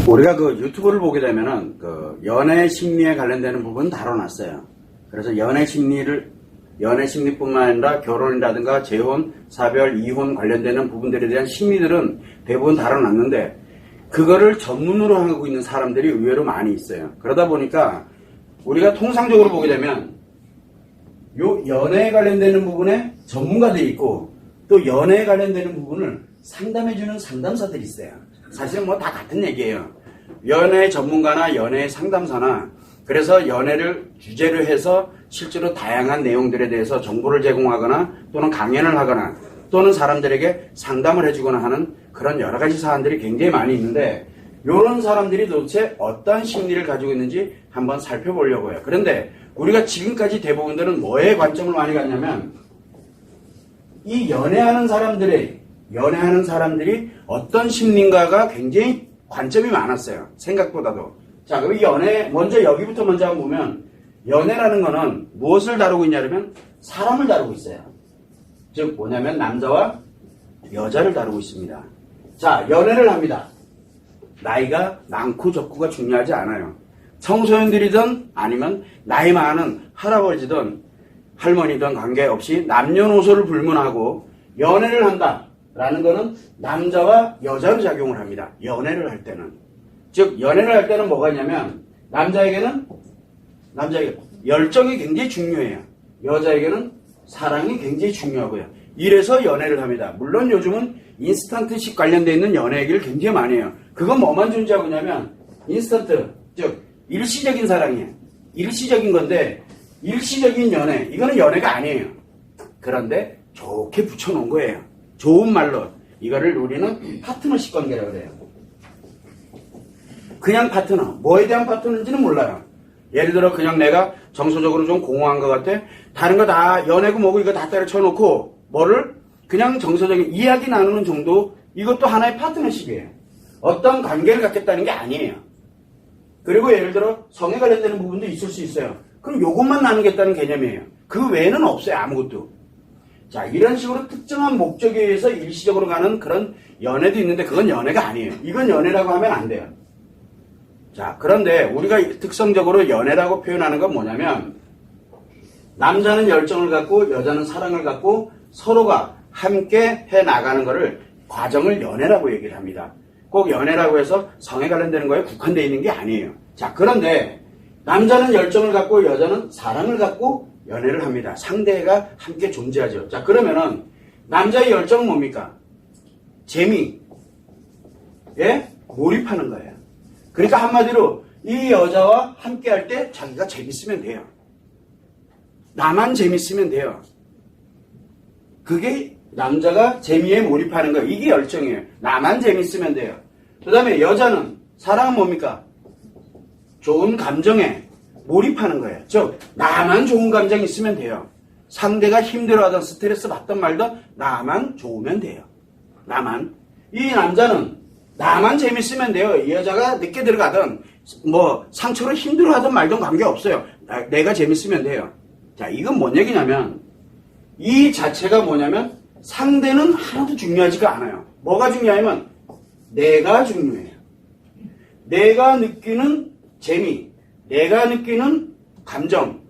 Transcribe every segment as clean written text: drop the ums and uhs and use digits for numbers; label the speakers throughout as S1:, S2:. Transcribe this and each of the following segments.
S1: 우리가 그 유튜브를 보게 되면은 그 연애 심리에 관련되는 부분 다뤄놨어요. 그래서 연애 심리뿐만 아니라 결혼이라든가 재혼, 사별, 이혼 관련되는 부분들에 대한 심리들은 대부분 다뤄놨는데 그거를 전문으로 하고 있는 사람들이 의외로 많이 있어요. 그러다 보니까 우리가 통상적으로 보게 되면 요 연애에 관련되는 부분에 전문가들이 있고 또 연애에 관련되는 부분을 상담해주는 상담사들이 있어요. 사실은 뭐 다 같은 얘기예요. 연애 전문가나 연애 상담사나 그래서 연애를 주제로 해서 실제로 다양한 내용들에 대해서 정보를 제공하거나 또는 강연을 하거나 또는 사람들에게 상담을 해주거나 하는 그런 여러 가지 사안들이 굉장히 많이 있는데 이런 사람들이 도대체 어떤 심리를 가지고 있는지 한번 살펴보려고 해요. 그런데 우리가 지금까지 대부분들은 뭐에 관점을 많이 갖냐면 이 연애하는 사람들이 어떤 심리인가가 굉장히 관점이 많았어요. 생각보다도. 자, 그럼 이 연애, 여기부터 먼저 한번 보면, 연애라는 거는 무엇을 다루고 있냐면, 사람을 다루고 있어요. 즉, 뭐냐면, 남자와 여자를 다루고 있습니다. 자, 연애를 합니다. 나이가 많고 적고가 중요하지 않아요. 청소년들이든 아니면 나이 많은 할아버지든 할머니든 관계없이 남녀노소를 불문하고 연애를 한다. 라는 거는 남자와 여자로 작용을 합니다. 연애를 할 때는. 즉 연애를 할 때는 뭐가 있냐면 남자에게는 열정이 굉장히 중요해요. 여자에게는 사랑이 굉장히 중요하고요. 이래서 연애를 합니다. 물론 요즘은 인스턴트식 관련되어 있는 연애 얘기를 굉장히 많이 해요. 그건 뭐만 존재하고 있냐면 인스턴트, 즉 일시적인 사랑이에요. 일시적인 건데 일시적인 연애, 이거는 연애가 아니에요. 그런데 좋게 붙여놓은 거예요. 좋은 말로 이거를 우리는 파트너십 관계라고 그래요. 그냥 파트너, 뭐에 대한 파트너인지는 몰라요. 예를 들어 그냥 내가 정서적으로 좀 공허한 것 같아. 다른 거 다 연애고 뭐고 이거 다 때려쳐놓고 뭐를 그냥 정서적인 이야기 나누는 정도, 이것도 하나의 파트너십이에요. 어떤 관계를 갖겠다는 게 아니에요. 그리고 예를 들어 성에 관련되는 부분도 있을 수 있어요. 그럼 요것만 나누겠다는 개념이에요. 그 외에는 없어요. 아무것도. 자, 이런 식으로 특정한 목적에 의해서 일시적으로 가는 그런 연애도 있는데 그건 연애가 아니에요. 이건 연애라고 하면 안 돼요. 자, 그런데 우리가 특성적으로 연애라고 표현하는 건 뭐냐면 남자는 열정을 갖고 여자는 사랑을 갖고 서로가 함께 해 나가는 거를 과정을 연애라고 얘기를 합니다. 꼭 연애라고 해서 성에 관련되는 거에 국한되어 있는 게 아니에요. 자, 그런데 남자는 열정을 갖고 여자는 사랑을 갖고 연애를 합니다. 상대가 함께 존재하죠. 자, 그러면은 남자의 열정은 뭡니까? 재미. 예? 몰입하는 거예요. 그러니까 한마디로 이 여자와 함께 할 때 자기가 재밌으면 돼요. 나만 재밌으면 돼요. 그게 남자가 재미에 몰입하는 거예요. 이게 열정이에요. 나만 재밌으면 돼요. 그 다음에 여자는, 사랑은 뭡니까? 좋은 감정에 몰입하는 거예요. 즉 나만 좋은 감정이 있으면 돼요. 상대가 힘들어하던 스트레스 받던 말던 나만 좋으면 돼요. 나만. 이 남자는 나만 재밌으면 돼요. 이 여자가 늦게 들어가든 뭐 상처로 힘들어하던 말던 관계없어요. 내가 재밌으면 돼요. 자, 이건 뭔 얘기냐면 이 자체가 뭐냐면 상대는 하나도 중요하지가 않아요. 뭐가 중요하냐면 내가 중요해요. 내가 느끼는 재미, 내가 느끼는 감정,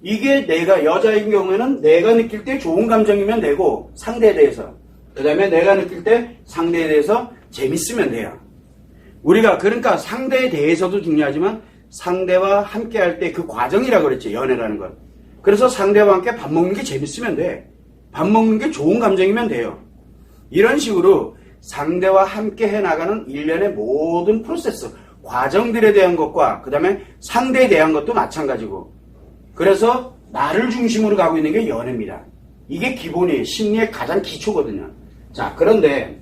S1: 이게 내가, 여자인 경우에는 내가 느낄 때 좋은 감정이면 되고 상대에 대해서, 그 다음에 내가 느낄 때 상대에 대해서 재밌으면 돼요. 우리가 그러니까 상대에 대해서도 중요하지만 상대와 함께 할 때 그 과정이라고 그랬죠. 연애라는 건. 그래서 상대와 함께 밥 먹는 게 재밌으면 돼. 밥 먹는 게 좋은 감정이면 돼요. 이런 식으로 상대와 함께 해나가는 일련의 모든 프로세스, 과정들에 대한 것과 그 다음에 상대에 대한 것도 마찬가지고, 그래서 나를 중심으로 가고 있는 게 연애입니다. 이게 기본이에요. 심리의 가장 기초거든요. 자, 그런데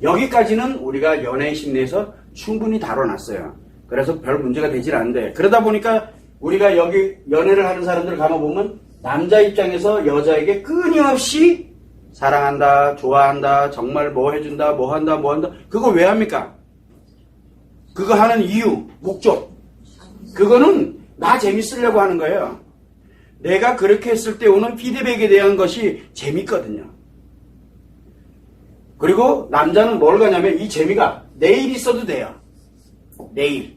S1: 여기까지는 우리가 연애 심리에서 충분히 다뤄놨어요. 그래서 별 문제가 되질 않는데, 그러다 보니까 우리가 여기 연애를 하는 사람들 가만보면 남자 입장에서 여자에게 끊임없이 사랑한다, 좋아한다, 정말 뭐 해준다, 뭐 한다, 뭐 한다. 그거 왜 합니까? 그거 하는 이유, 목적. 그거는 나 재밌으려고 하는 거예요. 내가 그렇게 했을 때 오는 피드백에 대한 것이 재밌거든요. 그리고 남자는 뭘 가냐면 이 재미가 내일 있어도 돼요. 내일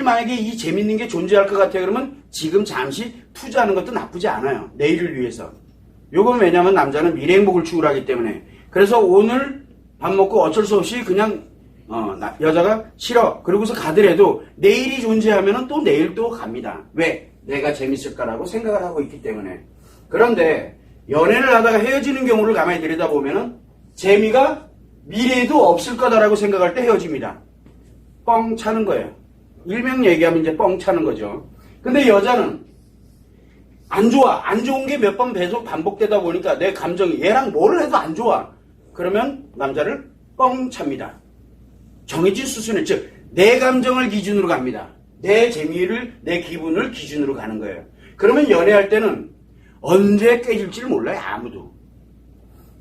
S1: 만약에 이 재밌는 게 존재할 것 같아요. 그러면 지금 잠시 투자하는 것도 나쁘지 않아요. 내일을 위해서. 요건 왜냐면 남자는 미래 행복을 추구하기 때문에. 그래서 오늘 밥 먹고 어쩔 수 없이 그냥 여자가 싫어. 그러고서 가더라도 내일이 존재하면은 또 내일 또 갑니다. 왜? 내가 재밌을까라고 생각을 하고 있기 때문에. 그런데 연애를 하다가 헤어지는 경우를 가만히 들여다보면은 재미가 미래에도 없을 거다라고 생각할 때 헤어집니다. 뻥 차는 거예요. 일명 얘기하면 이제 뻥 차는 거죠. 근데 여자는 안 좋아. 안 좋은 게 몇 번 계속 반복되다 보니까 내 감정이 얘랑 뭘 해도 안 좋아. 그러면 남자를 뻥 찹니다. 정해진 수순에, 즉 내 감정을 기준으로 갑니다. 내 재미를, 내 기분을 기준으로 가는 거예요. 그러면 연애할 때는 언제 깨질지를 몰라요. 아무도.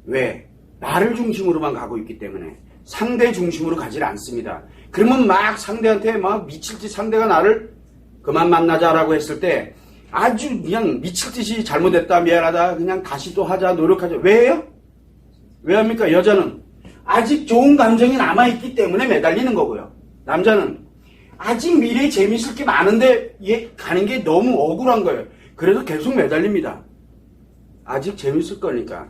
S1: 왜? 나를 중심으로만 가고 있기 때문에 상대 중심으로 가질 않습니다. 그러면 막 상대한테 막 미칠 듯이 상대가 나를 그만 만나자라고 했을 때 아주 그냥 미칠 듯이 잘못했다, 미안하다, 그냥 다시 또 하자, 노력하자. 왜요? 왜 합니까? 여자는 아직 좋은 감정이 남아있기 때문에 매달리는 거고요. 남자는 아직 미래에 재밌을 게 많은데 얘 가는 게 너무 억울한 거예요. 그래서 계속 매달립니다. 아직 재밌을 거니까.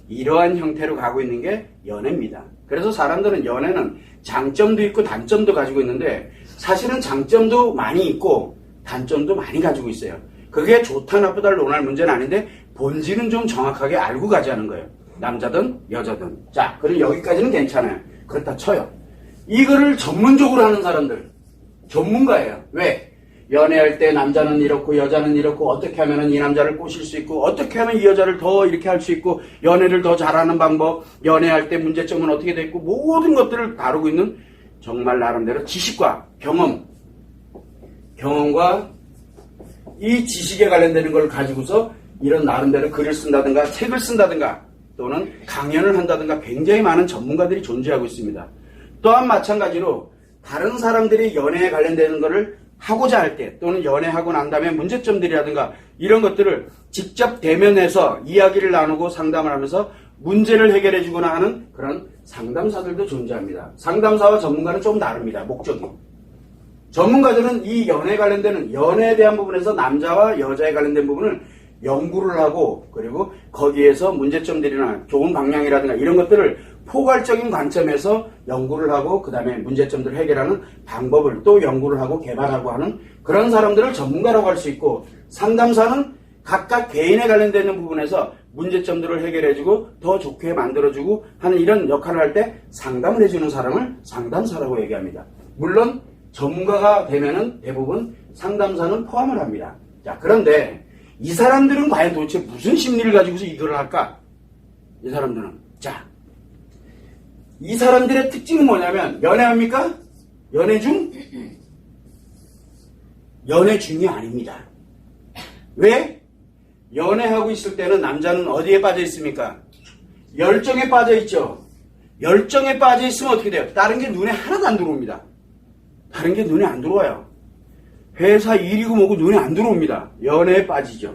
S1: 이러한 형태로 가고 있는 게 연애입니다. 그래서 사람들은 연애는 장점도 있고 단점도 가지고 있는데 사실은 장점도 많이 있고 단점도 많이 가지고 있어요. 그게 좋다 나쁘다를 논할 문제는 아닌데 본질은 좀 정확하게 알고 가자는 거예요. 남자든 여자든. 자, 그럼 여기까지는 괜찮아요. 그렇다 쳐요. 이거를 전문적으로 하는 사람들 전문가예요. 왜? 연애할 때 남자는 이렇고 여자는 이렇고 어떻게 하면 이 남자를 꼬실 수 있고 어떻게 하면 이 여자를 더 이렇게 할 수 있고 연애를 더 잘하는 방법, 연애할 때 문제점은 어떻게 돼 있고 모든 것들을 다루고 있는 정말 나름대로 지식과 경험과 이 지식에 관련되는 걸 가지고서 이런 나름대로 글을 쓴다든가 책을 쓴다든가 또는 강연을 한다든가 굉장히 많은 전문가들이 존재하고 있습니다. 또한 마찬가지로 다른 사람들이 연애에 관련되는 것을 하고자 할 때 또는 연애하고 난 다음에 문제점들이라든가 이런 것들을 직접 대면해서 이야기를 나누고 상담을 하면서 문제를 해결해 주거나 하는 그런 상담사들도 존재합니다. 상담사와 전문가는 좀 다릅니다. 목적이. 전문가들은 이 연애에 관련되는 연애에 대한 부분에서 남자와 여자에 관련된 부분을 연구를 하고 그리고 거기에서 문제점들이나 좋은 방향이라든가 이런 것들을 포괄적인 관점에서 연구를 하고 그 다음에 문제점들을 해결하는 방법을 또 연구를 하고 개발하고 하는 그런 사람들을 전문가라고 할 수 있고 상담사는 각각 개인에 관련되는 부분에서 문제점들을 해결해주고 더 좋게 만들어주고 하는 이런 역할을 할 때 상담을 해주는 사람을 상담사라고 얘기합니다. 물론 전문가가 되면은 대부분 상담사는 포함을 합니다. 자, 그런데 이 사람들은 과연 도대체 무슨 심리를 가지고서 이걸 할까? 이 사람들은. 자, 이 사람들의 특징은 뭐냐면 연애합니까? 연애 중? 연애 중이 아닙니다. 왜? 연애하고 있을 때는 남자는 어디에 빠져 있습니까? 열정에 빠져 있죠. 열정에 빠져 있으면 어떻게 돼요? 다른 게 눈에 하나도 안 들어옵니다. 다른 게 눈에 안 들어와요. 회사 일이고 뭐고 눈에 안 들어옵니다. 연애에 빠지죠.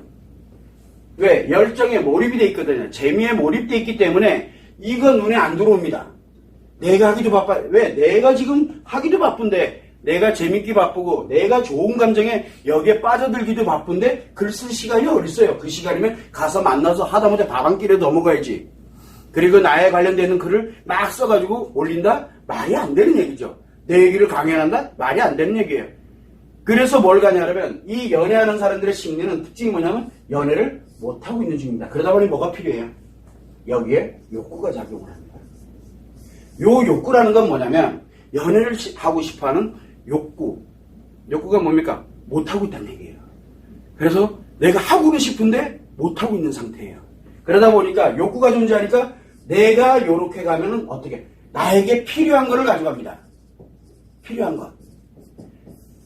S1: 왜? 열정에 몰입이 돼 있거든요. 재미에 몰입돼 있기 때문에 이거 눈에 안 들어옵니다. 내가 하기도 바빠. 왜? 내가 지금 하기도 바쁜데 내가 재밌기 바쁘고 내가 좋은 감정에 여기에 빠져들기도 바쁜데 글 쓸 시간이 어딨어요. 그 시간이면 가서 만나서 하다못해 밥 한 끼라도 넘어가야지. 그리고 나에 관련되는 글을 막 써가지고 올린다? 말이 안 되는 얘기죠. 내 얘기를 강연한다? 말이 안 되는 얘기예요. 그래서 뭘 가냐면 이 연애하는 사람들의 심리는 특징이 뭐냐면 연애를 못하고 있는 중입니다. 그러다 보니 뭐가 필요해요? 여기에 욕구가 작용을 합니다. 요 욕구라는 건 뭐냐면 연애를 하고 싶어하는 욕구가 뭡니까? 못하고 있다는 얘기예요. 그래서 내가 하고는 싶은데 못하고 있는 상태예요. 그러다 보니까 욕구가 존재하니까 내가 요렇게 가면은 어떻게 나에게 필요한 거를 가져갑니다. 필요한 거.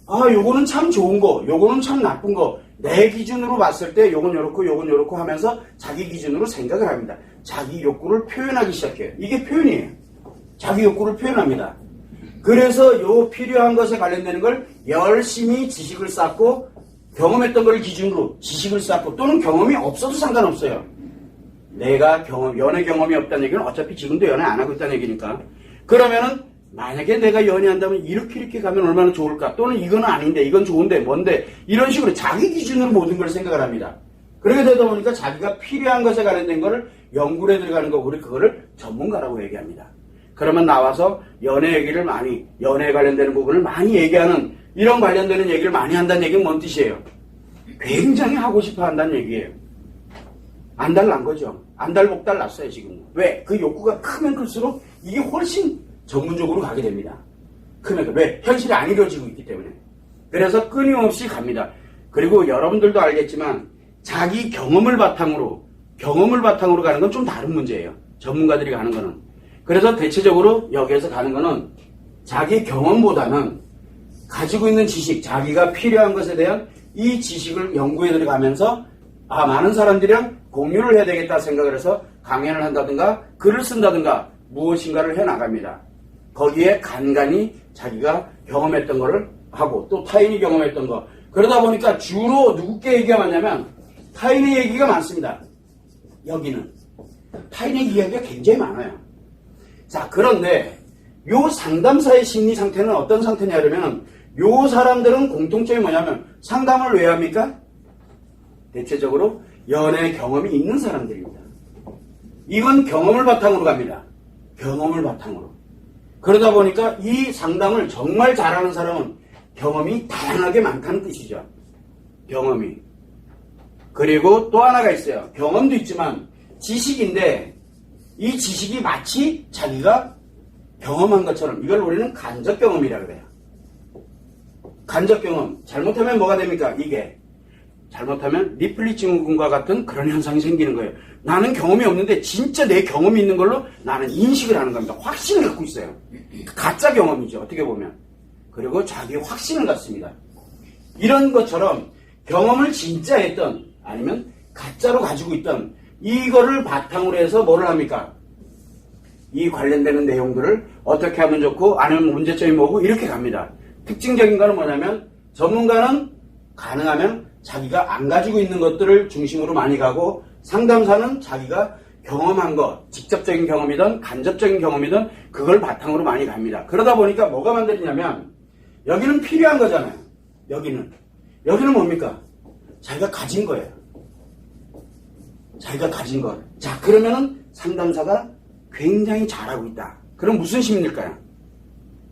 S1: 아, 요거는 참 좋은 거, 요거는 참 나쁜 거. 내 기준으로 봤을 때 요건 요렇고 요건 요렇고 하면서 자기 기준으로 생각을 합니다. 자기 욕구를 표현하기 시작해요. 이게 표현이에요. 자기 욕구를 표현합니다. 그래서 요 필요한 것에 관련되는 걸 열심히 지식을 쌓고 경험했던 걸 기준으로 지식을 쌓고 또는 경험이 없어도 상관없어요. 내가 연애 경험이 없다는 얘기는 어차피 지금도 연애 안 하고 있다는 얘기니까. 그러면은 만약에 내가 연애한다면 이렇게 가면 얼마나 좋을까? 또는 이건 아닌데, 이건 좋은데, 뭔데? 이런 식으로 자기 기준으로 모든 걸 생각을 합니다. 그렇게 되다 보니까 자기가 필요한 것에 관련된 거를 연구를 들어가는 거, 우리 그거를 전문가라고 얘기합니다. 그러면 나와서 연애 얘기를 많이, 연애에 관련되는 부분을 많이 얘기하는, 이런 관련되는 얘기를 많이 한다는 얘기는 뭔 뜻이에요? 굉장히 하고 싶어 한다는 얘기예요. 안달난 거죠. 안달복달 났어요, 지금. 왜? 그 욕구가 크면 클수록 이게 훨씬 전문적으로 가게 됩니다. 크면, 왜? 현실이 안 이루어지고 있기 때문에. 그래서 끊임없이 갑니다. 그리고 여러분들도 알겠지만, 자기 경험을 바탕으로 가는 건 좀 다른 문제예요. 전문가들이 가는 거는. 그래서 대체적으로 여기에서 가는 거는 자기 경험보다는 가지고 있는 지식, 자기가 필요한 것에 대한 이 지식을 연구해 들어가면서 많은 사람들이랑 공유를 해야 되겠다 생각을 해서 강연을 한다든가 글을 쓴다든가 무엇인가를 해나갑니다. 거기에 간간히 자기가 경험했던 거를 하고 또 타인이 경험했던 거. 그러다 보니까 주로 누구께 얘기가 많냐면 타인의 얘기가 많습니다. 여기는. 타인의 이야기가 굉장히 많아요. 자, 그런데 요 상담사의 심리 상태는 어떤 상태냐 그러면 요 사람들은 공통점이 뭐냐면 상담을 왜 합니까? 대체적으로 연애 경험이 있는 사람들입니다. 이건 경험을 바탕으로 갑니다. 경험을 바탕으로. 그러다 보니까 이 상담을 정말 잘하는 사람은 경험이 다양하게 많다는 뜻이죠. 경험이. 그리고 또 하나가 있어요. 경험도 있지만 지식인데 이 지식이 마치 자기가 경험한 것처럼 이걸 우리는 간접 경험이라고 그래요. 간접 경험. 잘못하면 뭐가 됩니까? 이게. 잘못하면 리플리 증후군과 같은 그런 현상이 생기는 거예요. 나는 경험이 없는데 진짜 내 경험이 있는 걸로 나는 인식을 하는 겁니다. 확신을 갖고 있어요. 가짜 경험이죠. 어떻게 보면. 그리고 자기의 확신을 갖습니다. 이런 것처럼 경험을 진짜 했던 아니면 가짜로 가지고 있던 이거를 바탕으로 해서 뭐를 합니까? 이 관련되는 내용들을 어떻게 하면 좋고 아니면 문제점이 뭐고 이렇게 갑니다. 특징적인 거는 뭐냐면 전문가는 가능하면 자기가 안 가지고 있는 것들을 중심으로 많이 가고 상담사는 자기가 경험한 것, 직접적인 경험이든 간접적인 경험이든 그걸 바탕으로 많이 갑니다. 그러다 보니까 뭐가 만들어지냐면 여기는 필요한 거잖아요. 여기는 뭡니까? 자기가 가진 거예요. 자기가 가진 것. 자, 그러면은 상담사가 굉장히 잘하고 있다. 그럼 무슨 심리일까요?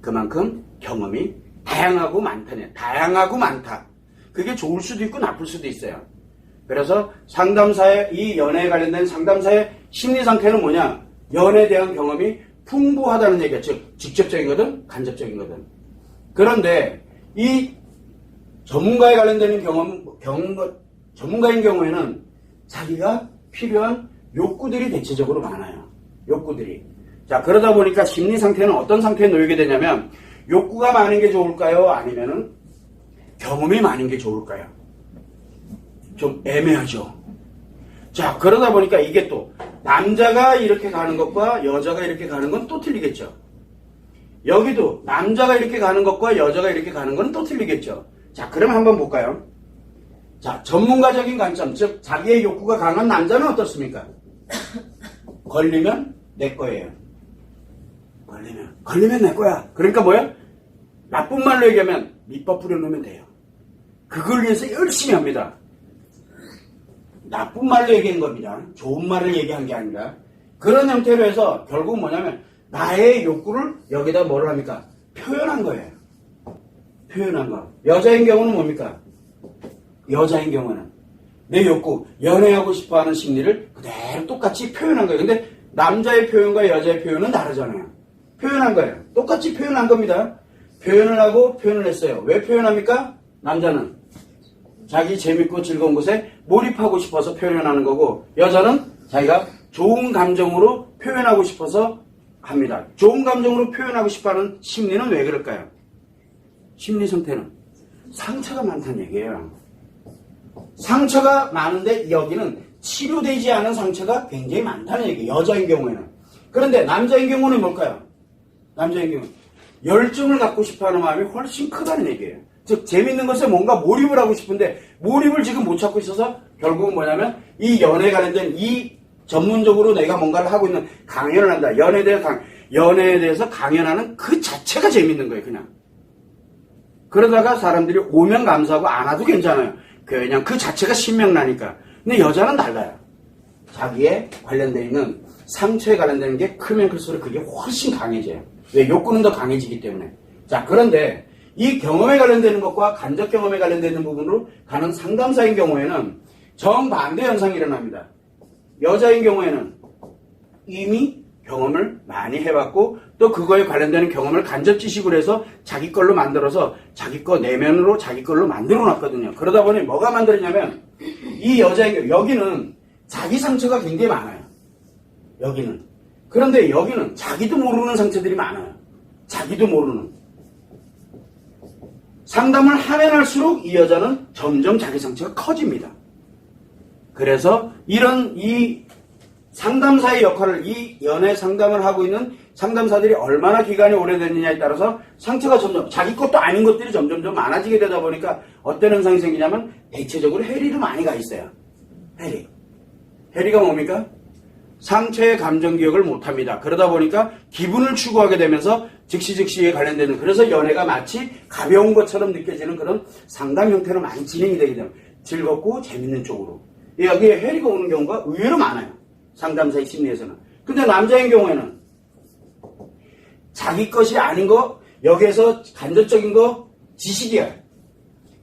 S1: 그만큼 경험이 다양하고 많다네. 다양하고 많다. 그게 좋을 수도 있고 나쁠 수도 있어요. 그래서 상담사의 이 연애에 관련된 상담사의 심리 상태는 뭐냐? 연애에 대한 경험이 풍부하다는 얘기야. 즉 직접적인 거든 간접적인 거든. 그런데 이 전문가에 관련되는 전문가인 경우에는 자기가 필요한 욕구들이 대체적으로 많아요. 욕구들이. 자, 그러다 보니까 심리 상태는 어떤 상태에 놓이게 되냐면 욕구가 많은 게 좋을까요? 아니면은 경험이 많은 게 좋을까요? 좀 애매하죠. 자, 그러다 보니까 이게 또 남자가 이렇게 가는 것과 여자가 이렇게 가는 건 또 틀리겠죠. 여기도 남자가 이렇게 가는 것과 여자가 이렇게 가는 건 또 틀리겠죠. 자, 그럼 한번 볼까요? 자, 전문가적인 관점, 즉 자기의 욕구가 강한 남자는 어떻습니까? 걸리면 내 거예요. 걸리면 내 거야. 그러니까 뭐야? 나쁜 말로 얘기하면 밑밥 뿌려놓으면 돼요. 그걸 위해서 열심히 합니다. 나쁜 말로 얘기한 겁니다. 좋은 말을 얘기한 게 아니라. 그런 형태로 해서 결국 뭐냐면 나의 욕구를 여기다 뭐를 합니까? 표현한 거예요. 표현한 거. 여자인 경우는 뭡니까? 여자인 경우는 내 욕구, 연애하고 싶어하는 심리를 그대로 똑같이 표현한 거예요. 근데 남자의 표현과 여자의 표현은 다르잖아요. 표현한 거예요. 똑같이 표현한 겁니다. 표현을 하고 표현을 했어요. 왜 표현합니까? 남자는 자기 재밌고 즐거운 곳에 몰입하고 싶어서 표현하는 거고 여자는 자기가 좋은 감정으로 표현하고 싶어서 합니다. 좋은 감정으로 표현하고 싶어하는 심리는 왜 그럴까요? 심리 상태는 상처가 많다는 얘기예요. 상처가 많은데 여기는 치료되지 않은 상처가 굉장히 많다는 얘기예요. 여자인 경우에는. 그런데 남자인 경우는 뭘까요? 남자인 경우 열정을 갖고 싶어하는 마음이 훨씬 크다는 얘기예요. 즉 재밌는 것에 뭔가 몰입을 하고 싶은데 몰입을 지금 못 찾고 있어서 결국은 뭐냐면 이 연애에 관련된 이 전문적으로 내가 뭔가를 하고 있는 강연을 한다. 연애에 대한 연애에 대해서 강연하는 그 자체가 재밌는 거예요, 그냥. 그러다가 사람들이 오면 감사하고 안 와도 괜찮아요. 그냥 그 자체가 신명나니까. 근데 여자는 달라요. 자기에 관련되어 있는 상처에 관련되는 게 크면 클수록 그게 훨씬 강해져요. 왜? 욕구는 더 강해지기 때문에. 자, 그런데 이 경험에 관련되는 것과 간접 경험에 관련되는 부분으로 가는 상담사인 경우에는 정반대 현상이 일어납니다. 여자인 경우에는 이미 경험을 많이 해봤고 또 그거에 관련되는 경험을 간접 지식으로 해서 자기 걸로 만들어서 자기 거 내면으로 자기 걸로 만들어 놨거든요. 그러다 보니 뭐가 만들었냐면 이 여자인 경우 여기는 자기 상처가 굉장히 많아요. 여기는. 그런데 여기는 자기도 모르는 상처들이 많아요. 자기도 모르는. 상담을 하면 할수록 이 여자는 점점 자기 상처가 커집니다. 그래서 이 상담사의 역할을 이 연애 상담을 하고 있는 상담사들이 얼마나 기간이 오래됐느냐에 따라서 상처가 점점 자기 것도 아닌 것들이 점점 많아지게 되다 보니까 어떤 현상이 생기냐면 대체적으로 해리도 많이 가 있어요. 해리가 뭡니까? 상처의 감정 기억을 못합니다. 그러다 보니까 기분을 추구하게 되면서 즉시에 관련되는 그래서 연애가 마치 가벼운 것처럼 느껴지는 그런 상담 형태로 많이 진행이 되게 되면 즐겁고 재밌는 쪽으로 여기에 해리가 오는 경우가 의외로 많아요. 상담사의 심리에서는. 근데 남자인 경우에는 자기 것이 아닌 거 여기에서 간접적인 거 지식이야.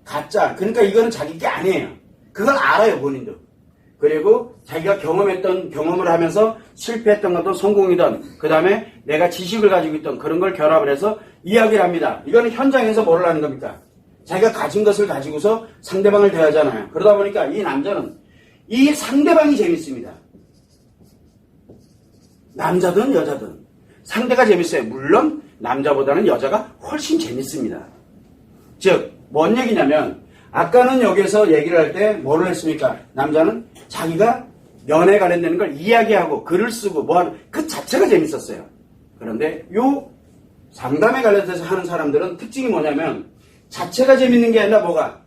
S1: 가짜. 그러니까 이거는 자기 게 아니에요. 그걸 알아요 본인도. 그리고 자기가 경험을 하면서 실패했던 것도 성공이든 그 다음에 내가 지식을 가지고 있던 그런 걸 결합을 해서 이야기를 합니다. 이거는 현장에서 뭘 하는 겁니까? 자기가 가진 것을 가지고서 상대방을 대하잖아요. 그러다 보니까 이 남자는 이 상대방이 재밌습니다. 남자든 여자든 상대가 재밌어요. 물론 남자보다는 여자가 훨씬 재밌습니다. 즉, 뭔 얘기냐면 아까는 여기서 얘기를 할 때 뭐를 했습니까? 남자는 자기가 연애에 관련되는 걸 이야기하고 글을 쓰고 뭐하는 그 자체가 재밌었어요. 그런데 요 상담에 관련돼서 하는 사람들은 특징이 뭐냐면 자체가 재밌는 게 아니라 뭐가?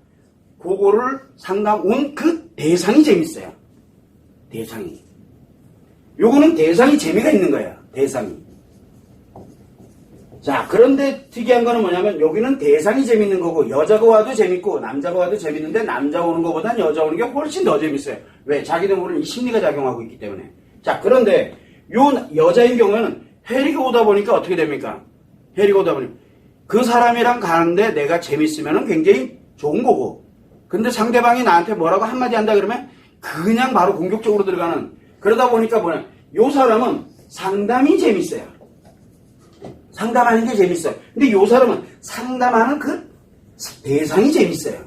S1: 그거를 상담 온 그 대상이 재밌어요. 대상이. 요거는 대상이 재미가 있는 거예요. 대상이. 자, 그런데 특이한 거는 뭐냐면 여기는 대상이 재밌는 거고 여자가 와도 재밌고 남자가 와도 재밌는데 남자 오는 것보단 여자 오는 게 훨씬 더 재밌어요. 왜? 자기도 모르는 이 심리가 작용하고 있기 때문에. 자, 그런데 요 여자인 경우에는 해리가 오다 보니까 어떻게 됩니까? 해리가 오다 보니까 그 사람이랑 가는데 내가 재밌으면 굉장히 좋은 거고 근데 상대방이 나한테 뭐라고 한마디 한다 그러면 그냥 바로 공격적으로 들어가는 그러다 보니까 뭐냐 요 사람은 상담이 재밌어요. 상담하는 게 재밌어요. 근데 요 사람은 상담하는 그 대상이 재밌어요.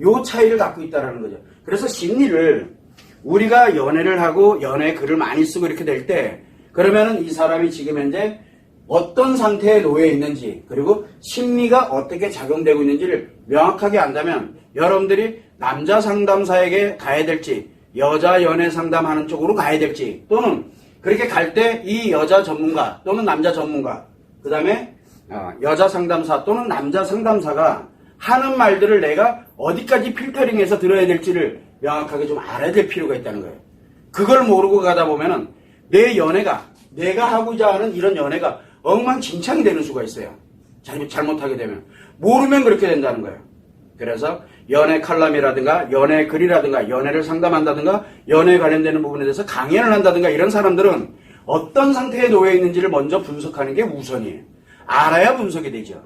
S1: 요 차이를 갖고 있다는 거죠. 그래서 심리를 우리가 연애를 하고 연애 글을 많이 쓰고 이렇게 될 때 그러면은 이 사람이 지금 현재 어떤 상태에 놓여 있는지 그리고 심리가 어떻게 작용되고 있는지를 명확하게 안다면 여러분들이 남자 상담사에게 가야 될지 여자 연애 상담하는 쪽으로 가야 될지 또는 그렇게 갈 때 이 여자 전문가 또는 남자 전문가 그 다음에 여자 상담사 또는 남자 상담사가 하는 말들을 내가 어디까지 필터링해서 들어야 될지를 명확하게 좀 알아야 될 필요가 있다는 거예요. 그걸 모르고 가다 보면은 내 연애가 내가 하고자 하는 이런 연애가 엉망진창이 되는 수가 있어요. 잘못하게 되면. 모르면 그렇게 된다는 거예요. 그래서 연애 칼럼이라든가 연애 글이라든가 연애를 상담한다든가 연애에 관련되는 부분에 대해서 강연을 한다든가 이런 사람들은 어떤 상태에 놓여 있는지를 먼저 분석하는 게 우선이에요. 알아야 분석이 되죠.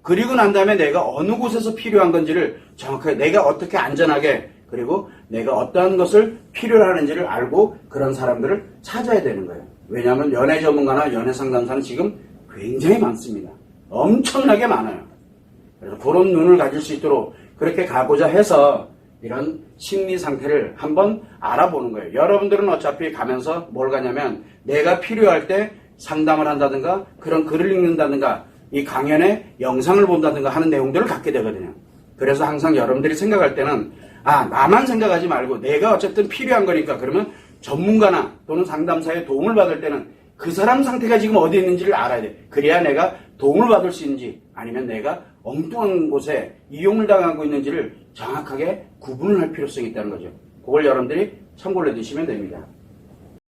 S1: 그리고 난 다음에 내가 어느 곳에서 필요한 건지를 정확하게 내가 어떻게 안전하게 그리고 내가 어떠한 것을 필요로 하는지를 알고 그런 사람들을 찾아야 되는 거예요. 왜냐하면 연애 전문가나 연애 상담사는 지금 굉장히 많습니다. 엄청나게 많아요. 그래서 그런 눈을 가질 수 있도록 그렇게 가고자 해서 이런 심리 상태를 한번 알아보는 거예요. 여러분들은 어차피 가면서 뭘 가냐면 내가 필요할 때 상담을 한다든가 그런 글을 읽는다든가 이 강연의 영상을 본다든가 하는 내용들을 갖게 되거든요. 그래서 항상 여러분들이 생각할 때는 나만 생각하지 말고 내가 어쨌든 필요한 거니까 그러면 전문가나 또는 상담사의 도움을 받을 때는 그 사람 상태가 지금 어디에 있는지를 알아야 돼. 그래야 내가 도움을 받을 수 있는지 아니면 내가 엉뚱한 곳에 이용을 당하고 있는지를 정확하게 구분을 할 필요성이 있다는 거죠. 그걸 여러분들이 참고를 해두시면 됩니다.